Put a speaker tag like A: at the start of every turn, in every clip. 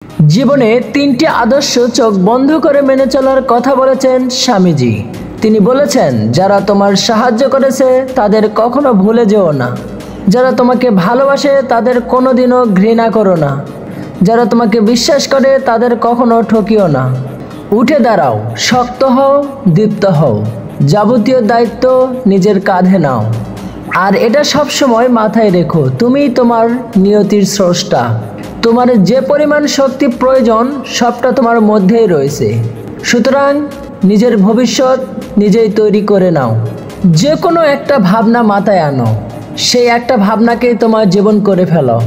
A: জীবনে তিনটি আদর্শ চোখ বন্ধ করে মেনে চলার কথা বলেছেন স্বামীজি। তিনি বলেছেন, যারা তোমার সাহায্য করেছে তাদের কখনো ভুলে যেও না, যারা তোমাকে ভালোবাসে তাদের কোনোদিনও ঘৃণা করো না, যারা তোমাকে বিশ্বাস করে তাদের কখনো ঠকিও না। উঠে দাঁড়াও, শক্ত হও, দীপ্ত হও, যাবতীয় দায়িত্ব নিজের কাঁধে নাও। আর এটা সবসময় মাথায় রেখো, তুমিই তোমার নিয়তির স্রষ্টা। তোমার যে পরিমাণ শক্তি প্রয়োজন সবটা তোমার মধ্যেই রয়েছে। সুতরাং নিজের ভবিষ্যৎ নিজেই তৈরি করে নাও। যে কোনো একটা ভাবনা মাথায় আনো, সেই একটা ভাবনাকেই তোমার জীবন করে ফেলো।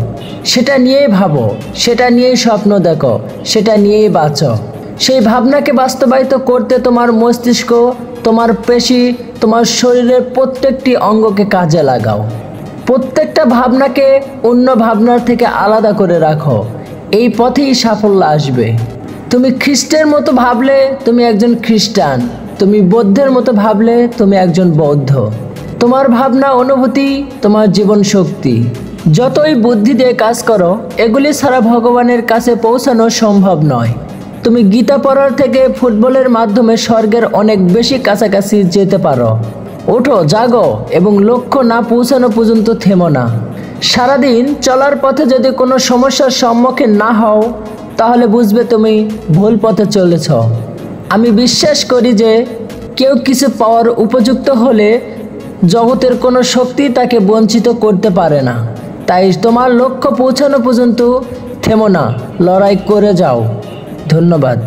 A: সেটা নিয়েই ভাবো, সেটা নিয়েই স্বপ্ন দেখো, সেটা নিয়েই বাঁচো। সেই ভাবনাকে বাস্তবায়িত করতে তোমার মস্তিষ্ক, তোমার পেশি, তোমার শরীরের প্রত্যেকটি অঙ্গকে কাজে লাগাও। প্রত্যেকটা ভাবনাকে অন্য ভাবনার থেকে আলাদা করে রাখো, এই পথেই সাফল্য আসবে। তুমি খ্রিস্টের মতো ভাবলে তুমি একজন খ্রিস্টান, তুমি বৌদ্ধের মতো ভাবলে তুমি একজন বৌদ্ধ। তোমার ভাবনা, অনুভূতি তোমার জীবন শক্তি। যতই বুদ্ধি দিয়ে কাজ করো, এগুলি ছাড়া ভগবানের কাছে পৌঁছানো সম্ভব নয়। তুমি গীতা পড়ার থেকে ফুটবলের মাধ্যমে স্বর্গের অনেক বেশি কাছাকাছি যেতে পারো। ওঠো, জাগো এবং লক্ষ্য না পৌঁছানো পর্যন্ত থেমো না। সারাদিন চলার পথে যদি কোনো সমস্যার সম্মুখীন না হও, তাহলে বুঝবে তুমি ভুল পথে চলেছ। আমি বিশ্বাস করি যে কেউ কিছু পাওয়ার উপযুক্ত হলে জগতের কোনো শক্তি তাকে বঞ্চিত করতে পারে না। তাই তোমার লক্ষ্য পৌঁছানো পর্যন্ত থেমো না, লড়াই করে যাও। ধন্যবাদ।